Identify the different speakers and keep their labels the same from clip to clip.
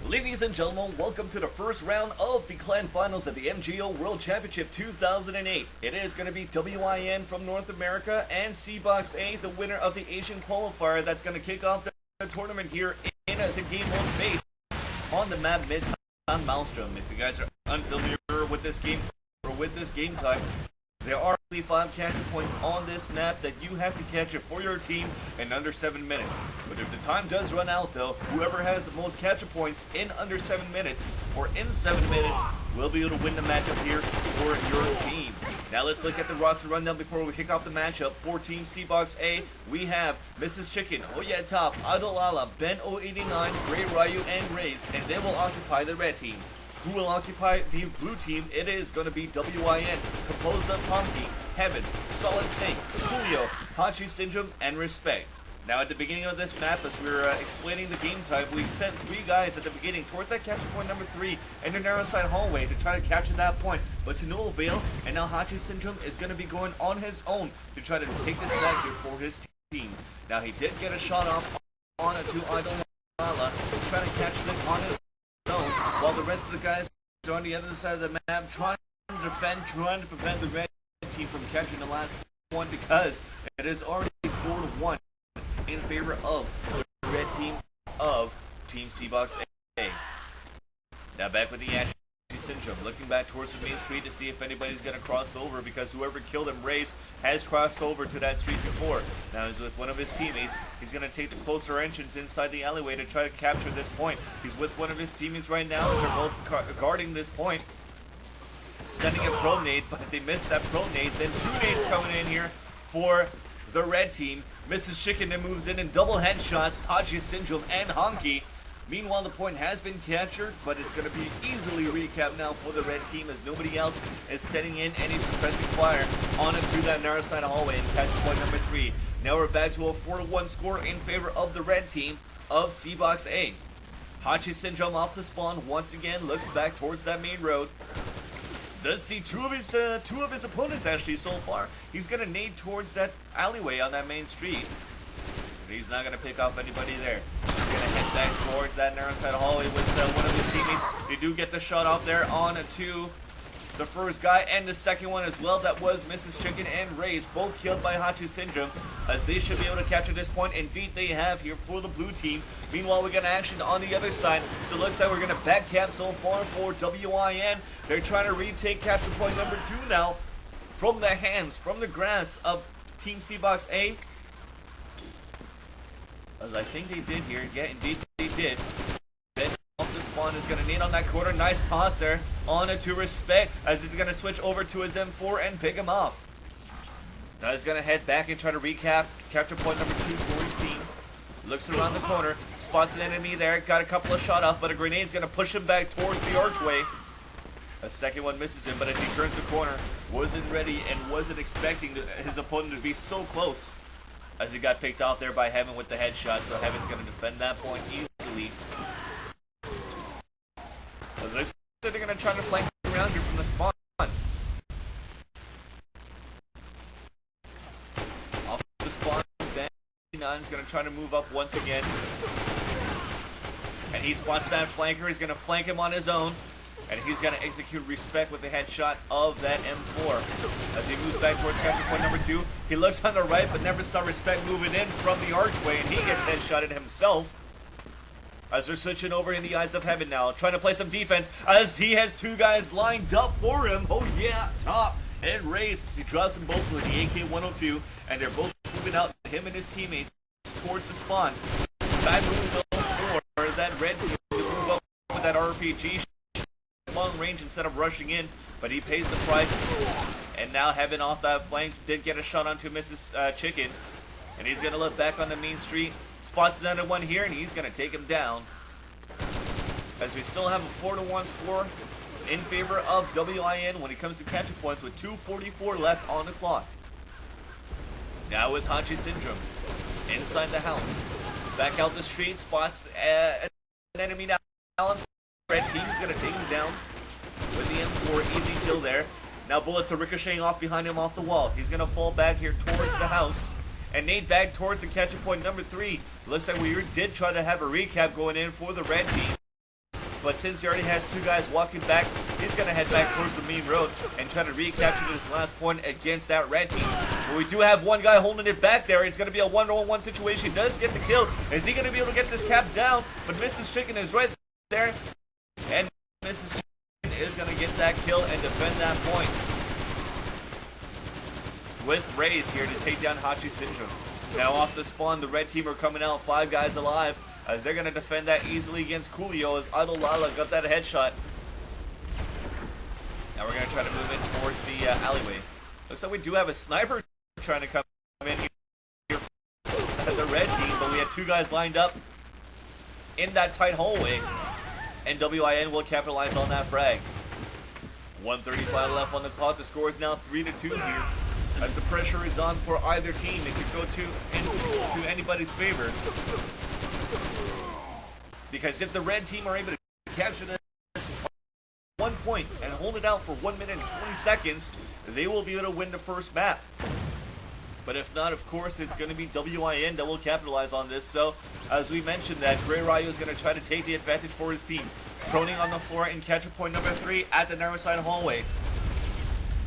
Speaker 1: Ladies and gentlemen, welcome to the first round of the Clan Finals of the MGO World Championship 2008. It is going to be WiN from North America and C-Box A, the winner of the Asian qualifier, that's going to kick off the tournament here in the Game 1 phase on the map Midtown Maelstrom. If you guys are unfamiliar with this game or with this game type, there are only 5 capture points on this map that you have to capture for your team in under 7 minutes. But if the time does run out though, whoever has the most capture points in under 7 minutes or in 7 minutes will be able to win the matchup here for your team. Now let's look at the roster rundown before we kick off the matchup. For Team C-Box A, we have Mrs. Chicken, Oya Top, Adolala, Ben 089, Ray Ryu, and Raze, and they will occupy the red team. Who will occupy the blue team? It is going to be WiN, composed of Honky, Heaven, Solid Snake, Julio, Hachi Syndrome, and Respect. Now at the beginning of this map, as we were explaining the game type, we sent 3 guys at the beginning towards that capture point number 3 in the narrow side hallway to try to capture that point, but to no avail, and now Hachi Syndrome is going to be going on his own to try to take this sector for his team. Now he did get a shot off on a 2 Idolala, trying to catch this on his own, while the rest of the guys are on the other side of the map trying to prevent the red team from catching the last one, because it is already 4-1 in favor of the red team of Team C-Box A. Now back with the Hachi Syndrome, looking back towards the main street to see if anybody's going to cross over, because whoever killed him, Race, has crossed over to that street before. Now he's with one of his teammates. He's going to take the closer entrance inside the alleyway to try to capture this point. He's with one of his teammates right now, and they're both guarding this point, sending a pro nade, but they missed that pro nade. Then 2 nades coming in here for the red team. Mrs. Chicken then moves in and double headshots Hachi Syndrome and Honky. Meanwhile, the point has been captured, but it's going to be easily recapped now for the red team, as nobody else is setting in any suppressing fire on it through that narrow side hallway and catch point number 3. Now we're back to a 4-1 score in favor of the red team of C-Box A. Hachi Syndrome off the spawn once again, looks back towards that main road. Does see two of his opponents actually so far. He's going to nade towards that alleyway on that main street. But he's not going to pick off anybody there. He's going to head back towards that narrow side hallway with one of his teammates. They do get the shot off there on to the first guy and the second one as well. That was Mrs. Chicken and Raze, both killed by Hachi Syndrome, as they should be able to capture this point. Indeed they have here for the blue team. Meanwhile, we got action on the other side, so it looks like we're going to back cap so far for WiN. They're trying to retake capture point number 2 now from the hands, from the grasp of Team C-Box A. As I think they did here. Yeah, indeed they did. Ben off the spawn is going to nade on that corner. Nice toss there on it to Respect, as he's going to switch over to his M4 and pick him off. Now he's going to head back and try to recap capture point number 2 for his team. Looks around the corner, spots an enemy there, got a couple of shot off, but a grenade's going to push him back towards the archway. A second one misses him, but as he turns the corner, wasn't ready and wasn't expecting his opponent to be so close, as he got picked off there by Heaven with the headshot, so Heaven's going to defend that point easily. As I said, they're going to try to flank around here from the spawn. Off the spawn, Ben 9's going to try to move up once again. And he spots that flanker. He's going to flank him on his own. And he's going to execute Respect with the headshot of that M4. As he moves back towards capture point number 2, he looks on the right, but never saw Respect moving in from the archway, and he gets headshotted himself. As they're switching over in the eyes of Heaven now, trying to play some defense, as he has 2 guys lined up for him. Oh yeah, Top and Race. He drops them both with the AK-102, and they're both moving out, him and his teammates, towards the spawn. Guy moves over for that red team to move up with that RPG long range instead of rushing in, but he pays the price. And now Heaven off that flank did get a shot onto Mrs. Chicken, and he's going to look back on the main street, spots another one here, and he's going to take him down, as we still have a 4-1 score in favor of WiN when it comes to capture points, with 2:44 left on the clock. Now with Hachi Syndrome inside the house, back out the street, spots an enemy now. Red team is going to take him down with the M4, easy kill there. Now bullets are ricocheting off behind him off the wall. He's going to fall back here towards the house and nade back towards the capture point number 3. Looks like we did try to have a recap going in for the red team. but since he already has two guys walking back, he's going to head back towards the main road and try to recapture this last point against that red team. But we do have one guy holding it back there. It's going to be a 1-on-1 situation. He does get the kill. Is he going to be able to get this cap down? But Mrs. Chicken is right there, and Mrs. Chicken is going to get that kill and defend that point. With Rays here to take down Hachi Syndrome. Now off the spawn, the red team are coming out, 5 guys alive, as they're going to defend that easily against Coolio as Idol Lala got that headshot. Now we're going to try to move in towards the alleyway. Looks like we do have a sniper trying to come in here at the red team, but we have 2 guys lined up in that tight hallway, and WiN will capitalize on that frag. 1:35 left on the clock. The score is now 3-2 here. As the pressure is on for either team, it could go to anybody's favor. Because if the red team are able to capture this 1 point and hold it out for 1 minute and 20 seconds, they will be able to win the first map. But if not, of course, it's going to be WiN that will capitalize on this. So, as we mentioned, that Grey Ryo is going to try to take the advantage for his team. Proning on the floor in capture point number 3 at the narrow side hallway.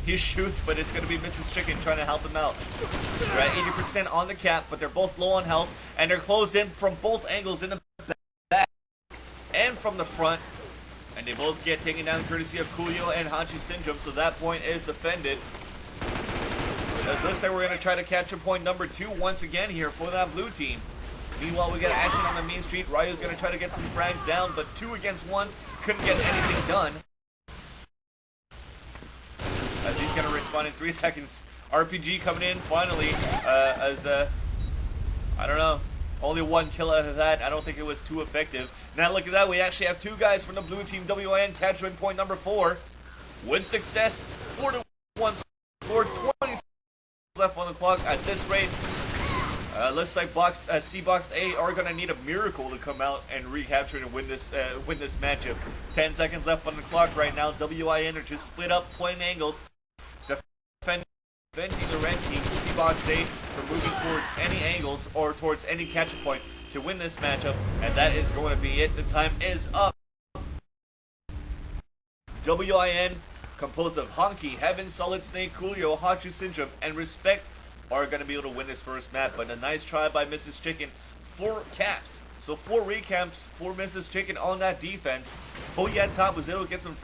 Speaker 1: He shoots, but it's going to be Mrs. Chicken trying to help him out. They're at 80% on the cap, but they're both low on health, and they're closed in from both angles in the back and from the front. And they both get taken down courtesy of Coolio and Hachi Syndrome, so that point is defended. It looks like we're going to try to capture point number 2 once again here for that blue team. Meanwhile, we got action on the main street. Ryo's going to try to get some frags down, but 2 against 1 couldn't get anything done. As he's going to respond in 3 seconds. RPG coming in finally, I don't know, only 1 kill out of that. I don't think it was too effective. Now look at that, we actually have 2 guys from the blue team, WiN, capturing point number 4. With success, 4-1 score, 20 left on the clock at this rate. Looks like C-Box A are going to need a miracle to come out and recapture and win this matchup. 10 seconds left on the clock right now. WiN are just split up, playing angles, defending the red team, C-Box A, from moving towards any angles or towards any capture point to win this matchup, and that is going to be it. The time is up. WiN, composed of Honky, Heaven, Solid Snake, Coolio, Hachi Syndrome, and Respect, are going to be able to win this first map. But a nice try by Mrs. Chicken. 4 caps. So 4 recaps for Mrs. Chicken on that defense. Boyat Top was able to get some